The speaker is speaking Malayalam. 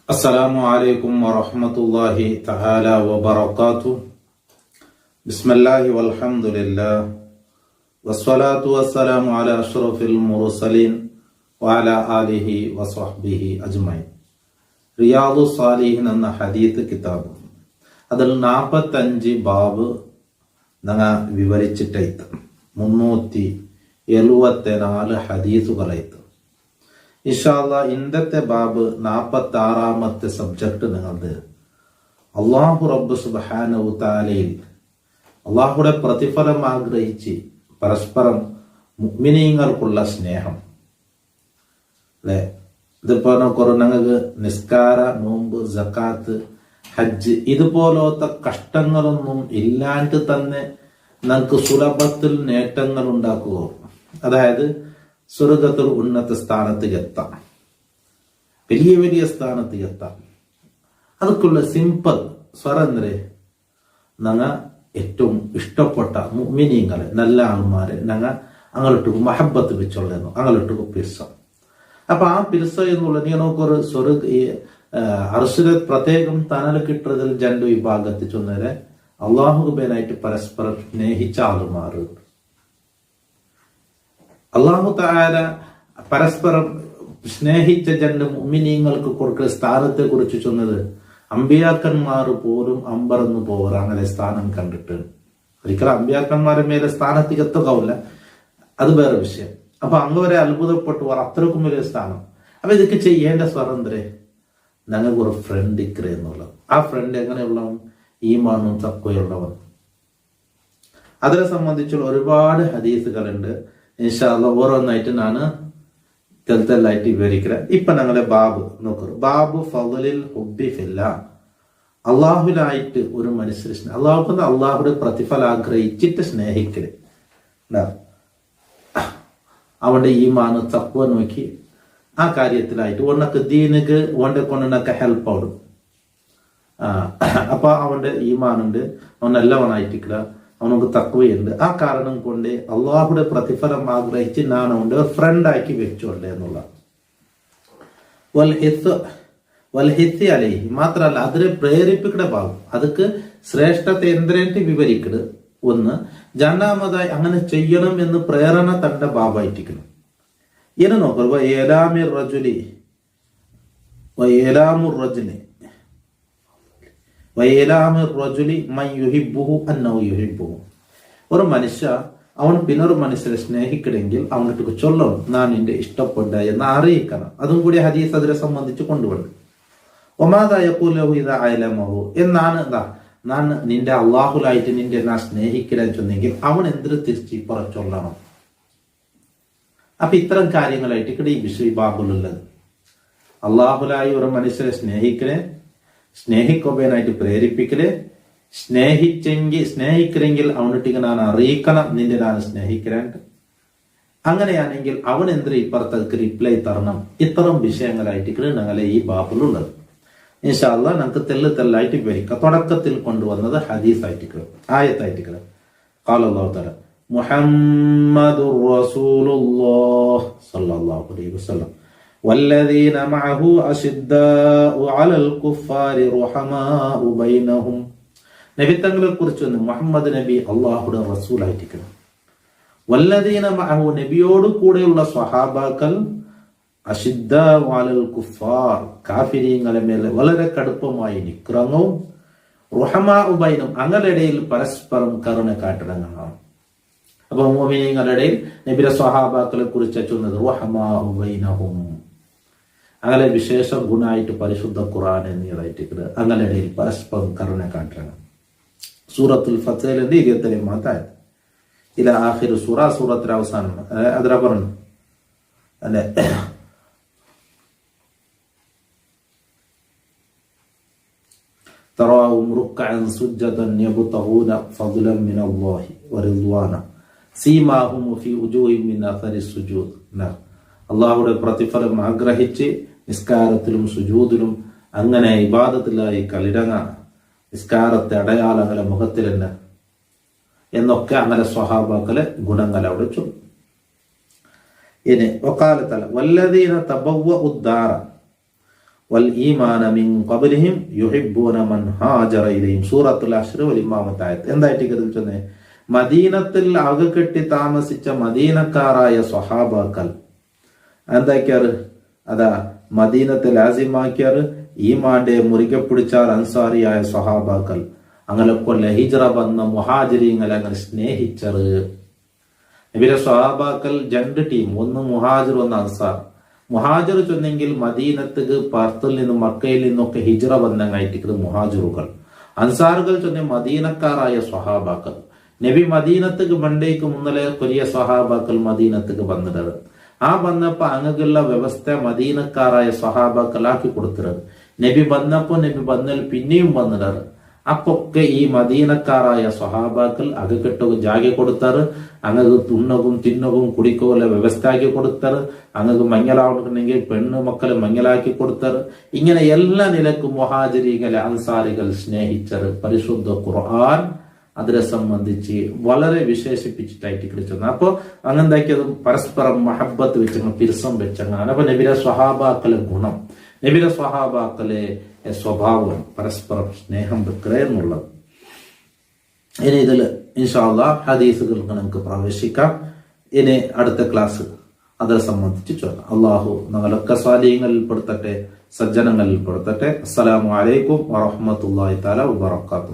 السلام عليكم ورحمة الله تعالى وبركاته. بسم الله والحمد لله والصلاة والسلام على أشرف المرسلين وعلى آله وصحبه أجمعين. റിയാദു സാലിഹിൻ എന്ന ഹദീത്ത് കിതാബ് അതിൽ 45 ബാബ് ഞങ്ങൾ വിവരിച്ചിട്ടൈത്ത് 374 ഹദീസുകളൈത്ത്. ഇൻഷാ അല്ലാഹ് ഇന്നത്തെ ബാബ് 46ാമത്തെ സബ്ജക്ട് നിങ്ങളത് അല്ലാഹു റബ്ബ് സുബ്ഹാനഹു തആലയിൽ അല്ലാഹുടെ പ്രതിഫലം ആഗ്രഹിച്ച് പരസ്പരം മുഅ്മിനീങ്ങൾക്കുള്ള സ്നേഹം അല്ലെ. ഇതിപ്പോ ഞങ്ങൾക്ക് നിസ്കാര, നോമ്പ്, സക്കാത്ത്, ഹജ്ജ് ഇതുപോലത്തെ കഷ്ടങ്ങളൊന്നും ഇല്ലാണ്ട് തന്നെ നമുക്ക് സുലഭത്തിൽ നേട്ടങ്ങൾ ഉണ്ടാക്കുക, അതായത് സ്വർഗത്തിൽ ഉന്നത സ്ഥാനത്ത് എത്താം, വലിയ വലിയ സ്ഥാനത്ത് എത്താം. അതൊക്കെയുള്ള സിമ്പിൾ സ്വരന്തരെ ഞങ്ങൾ ഏറ്റവും ഇഷ്ടപ്പെട്ട മുഅ്മിനീങ്ങളെ നല്ല ആൾമാരെ ഞങ്ങൾ അങ്ങോട്ട് മഹബത്ത് വെച്ചുള്ളു അങ്ങോട്ട് പിർസ. അപ്പൊ ആ പിർസ എന്നുള്ള നീ നോക്കൊരു അർശിലെ പ്രത്യേകം തണൽ കിട്ടുന്നതിൽ 2 വിഭാഗത്തിൽ ചൊന്നേരെ അള്ളാഹുബേനായിട്ട് പരസ്പരം സ്നേഹിച്ച ആളുമാർ. അള്ളാഹു തആല പരസ്പരം സ്നേഹിച്ച 2 മുഅ്മിനീങ്ങൾക്ക് കൊടുക്കുന്ന സ്ഥാനത്തെ കുറിച്ച് ചൊന്നത് അമ്പിയാക്കന്മാർ പോലും അമ്പറന്ന് പോവർ അങ്ങനെ സ്ഥാനം കണ്ടിട്ട്. ഒരിക്കലും അമ്പിയാക്കന്മാരുടെ മേലെ സ്ഥാനത്ത് എത്തുകയില്ല, അത് വേറെ വിഷയം. അപ്പൊ അങ്ങവരെ അത്ഭുതപ്പെട്ടു അത്രക്കും വലിയ സ്ഥാനം. അപ്പൊ ഇതൊക്കെ ചെയ്യേണ്ട സ്വതന്ത്രേ ഞങ്ങൾക്ക് ഒരു ഫ്രണ്ട് ഇക്കറ എന്നുള്ളത്. ആ ഫ്രണ്ട് എങ്ങനെയുള്ളവൻ? ഈമാനും തഖ്വയുള്ളവൻ. അതിനെ സംബന്ധിച്ചുള്ള ഒരുപാട് ഹദീസുകളുണ്ട്. ഇൻഷാ അല്ലാഹ് ഓരോന്നായിട്ട് ഞാൻ തെല്ലായിട്ട് വിവരിക്കുക. ഇപ്പൊ ഞങ്ങളെ ബാബ് നോക്കൂ. ബാബു ഫളിൽ ഹുബ്ബി ഫില്ലാഹ്. അള്ളാഹുലായിട്ട് ഒരു മനുഷ്യർ അള്ളാഹുടെ പ്രതിഫലം ആഗ്രഹിച്ചിട്ട് സ്നേഹിക്കല്. അവന്റെ ഈമാന് തഖ്വ നോക്കി ആ കാര്യത്തിലായിട്ട് ഒന്നൊക്കെ ദീനക്ക് ഓന്റെ കൊണ്ടൊക്കെ ഹെൽപ്പ് ആവും. അപ്പൊ അവന്റെ ഈമാനുണ്ട്, അവനെല്ലാവനായിട്ടില്ല, അവനക്ക് തഖ്വയുണ്ട്. ആ കാരണം കൊണ്ട് അള്ളാഹുടെ പ്രതിഫലം ആഗ്രഹിച്ച് ഞാൻ അവന്റെ ഫ്രണ്ട് ആക്കി വെച്ചോണ്ടേ എന്നുള്ള വൽഹിത്തി അലൈഹി. മാത്രല്ല അതിനെ പ്രേരിപ്പിക്കട ഭാഗം അതൊക്കെ ശ്രേഷ്ഠത്തെ എന്തിനായിട്ട് വിവരിക്കട്. ഒന്ന്, രണ്ടാമതായി അങ്ങനെ ചെയ്യണം എന്ന് പ്രേരണ തന്റെ ഭാവമായിട്ടിരിക്കണം. ഇനി നോക്കുക, ഒരു മനുഷ്യ അവൻ പിന്നൊരു മനുഷ്യരെ സ്നേഹിക്കണമെങ്കിൽ അവനിട്ട് ചൊല്ലണം, ഞാൻ നിന്റെ ഇഷ്ടപ്പെട്ട എന്ന് അറിയിക്കണം. അതും കൂടി ഹദീസ് അതിനെ സംബന്ധിച്ച് കൊണ്ടുവന്നു. എന്നാണ് ഞാൻ നിന്റെ അള്ളാഹുലായിട്ട് നിന്റെ ഞാൻ സ്നേഹിക്കാൻ ചെന്നെങ്കിൽ അവൻ എന്തിനു തിരിച്ച് ചൊല്ലണം. അപ്പൊ ഇത്തരം കാര്യങ്ങളായിട്ട് ഇവിടെ ഈ ബാബുലുള്ളത്. അള്ളാഹുലായി ഒരു മനുഷ്യരെ സ്നേഹിക്കുവാനായിട്ട് പ്രേരിപ്പിക്കല്. സ്നേഹിക്കലെങ്കിൽ അവനിട്ട് ഞാൻ അറിയിക്കണം നിന്റെ ഞാൻ സ്നേഹിക്കാൻ. അങ്ങനെയാണെങ്കിൽ അവൻ എന്തിനു ഇപ്പുറത്തേക്ക് റിപ്ലൈ തരണം. ഇത്തരം വിഷയങ്ങളായിട്ട് ഞങ്ങളെ ഈ ബാബുലുള്ളത്. ഇൻഷാ അല്ലാഹ് നമുക്ക് തെല്ലായിട്ട് വിവരിക്കാം. തുടക്കത്തിൽ കൊണ്ടുവന്നത് ഹദീസായിട്ട് ആയത്തായിട്ട് ഖാല അല്ലാഹു തആല മുഹമ്മദുർ റസൂലുള്ളാഹ് സ്വല്ലല്ലാഹു അലൈഹി വസല്ലം വല്ലദീന മഅഹു അശിദ്ദാഉ അലൽ കുഫാരി റഹമാഉ ബൈനഹും. നബി തങ്ങളെ കുറിച്ച് മുഹമ്മദ് നബി അല്ലാഹുവിന്റെ റസൂലായിട്ടിരിക്കണം. വല്ലദീന മഅഹു നബിയോട് കൂടെയുള്ള സ്വഹാബാക്കൾ അശിദ്ദാഉ അലൽ കുഫാർ കാഫിരീങ്ങളെ മേലെ വളരെ കടുപ്പമായി നിക്രങ്ങും റഹമാഉ ബൈനഹും അങ്ങലിടയിൽ പരസ്പരം കരുണ കാട്ടണങ്ങളാണ്. അപ്പൊ മുഅ്മിനീങ്ങളുടെ ഇടയിൽ നബിയുടെ സ്വഹാബാക്കളെ കുറിച്ച് ചൊന്നത് റഹമാഉ ബൈനഹും. അങ്ങനെ വിശേഷ ഗുണമായിട്ട് പരിശുദ്ധ ഖുർആൻ എന്നിവരായിട്ട് അങ്ങലിടയിൽ പരസ്പരം കരുണ കാട്ടണം. സൂറത്തുൽ ഫത്ഹിന്റെ 23 ആയത് ഇല ആഖിറു സൂറത്തിന്റെ അവസാനം അതിര പറഞ്ഞു അല്ലെ. തറാഉം റുക്അൻ സുജ്ജദൻ യബ്തഗൂന ഫദ്ലൻ മിനല്ലാഹി വറിദ്വാന സീമാഹും ഫീ വുജൂഹിഹിം മിൻ അഥരി സുജൂദ്. അല്ലാഹുവിന്റെ പ്രതിഫലം ആഗ്രഹിച്ച് നിസ്കാരത്തിലും സുജൂദിലും അങ്ങനെ ഇബാദത്തിലായി കളിരങ്ങ നിസ്കാരത്തെ അടയാളങ്ങളെ മുഖത്തിൽ തന്നെ എന്നൊക്കെ അങ്ങനെ സ്വഹാബാക്കളെ ഗുണങ്ങൾ അവിടെ ചൊല്ലും. ഇനി വക്കാലത്തല വല്ലദീന തബവ്വഉദ്ദാറ വൽ ഈമാന മിൻ ഖബ്ലിഹിം യുഹിബ്ബൂന മൻ ഹാജറ ഇലൈഹിം. സൂറത്തുൽ അശ്ർ ഒലിമാമത്തെ ആയത്ത്. എന്തായിട്ട് കരുതുന്നത്? മദീനത്തിൽ അകക്കെട്ടി താമസിച്ച മദീനക്കാരായ സ്വഹാബാക്കൾ എന്താക്കിയാറ്? അതാ മദീനത്തെ ലാസിമാക്കിയാറ് ഈമാന്റെ മുറികെ പിടിച്ചാൽ അൻസാരിയായ സ്വഹാബാക്കൾ അങ്ങനെ കൊല്ല ഹിജ്റ വന്ന മുഹാജിരിങ്ങളെ അങ്ങനെ സ്നേഹിച്ചറ്. ഇവരെ സ്വഹാബാക്കൾ രണ്ട് ടീം, ഒന്ന് മുഹാജിർ ഒന്ന് അൻസാർ. മുഹാജിർ ചൊന്നെങ്കിൽ മദീനത്തുക്ക് പാർത്തിൽ നിന്നും മക്കയിൽ നിന്നൊക്കെ ഹിജ്റ വന്നങ്ങായിട്ടിരിക്കുന്നത് മുഹാജിറുകൾ. അൻസാറുകൾ ചൊന്നെ മദീനക്കാരായ സ്വഹാബാക്കൾ. നബി മദീനത്തുക്ക് മണ്ടേക്ക് മുന്നലെ കൊറിയ സ്വഹാബാക്കൾ മദീനത്തുക്ക് വന്നിടത്. ആ വന്നപ്പോ അങ്ങുള്ള വ്യവസ്ഥ മദീനക്കാരായ സ്വഹാബാക്കളാക്കി കൊടുത്തിരുന്നത്. നബി വന്നപ്പോ നബി വന്നൽ പിന്നെയും വന്നിടത്. അപ്പൊക്കെ ഈ മദീനക്കാരായ സ്വഹാബാക്കൾ അകക്കെട്ടൊക്കെ ജാഗ കൊടുത്താറ്. അങ്ങക്ക് തുണ്ണകും തിന്നകും കുടിക്കോലെ വ്യവസ്ഥ ആക്കി കൊടുത്താറ്. അങ്ങക്ക് മഞ്ഞളാവുണ്ടെങ്കിൽ പെണ്ണ് മക്കളെ മഞ്ഞളാക്കി കൊടുത്താറ്. ഇങ്ങനെ എല്ലാ നിലക്കും മുഹാജിരികളെ അൻസാരികൾ സ്നേഹിച്ചറ്. പരിശുദ്ധ ഖുർആൻ അതിനെ സംബന്ധിച്ച് വളരെ വിശേഷിപ്പിച്ചിട്ടായിട്ട് കിടക്കുന്നത്. അപ്പൊ അങ്ങനെന്താക്കിയത് പരസ്പരം മഹബത്ത് വെച്ചങ്ങ് പിരിസം വെച്ചങ്ങനെ. അപ്പൊ നബിയുടെ സ്വഹാബാക്കളെ ഗുണം, നബിയുടെ സ്വഹാബാക്കളെ സ്വഭാവം പരസ്പരം സ്നേഹം വെക്കുക എന്നുള്ളത്. ഇനി ഇതിൽ ഇൻഷാ അല്ലാഹ് ഹദീസുകൾക്ക് നമുക്ക് പ്രവേശിക്കാം. ഇനി അടുത്ത ക്ലാസ് അതിനെ സംബന്ധിച്ച് ചൊല്ലാം. അള്ളാഹു ഞങ്ങളൊക്കെ സ്വാലിഹ്യങ്ങളിൽ പെടുത്തട്ടെ, സജ്ജനങ്ങളിൽ പെടുത്തട്ടെ. അസ്സലാമു അലൈക്കും വറഹ്മത്തുള്ളാഹി തആല വബറകാതുഹു.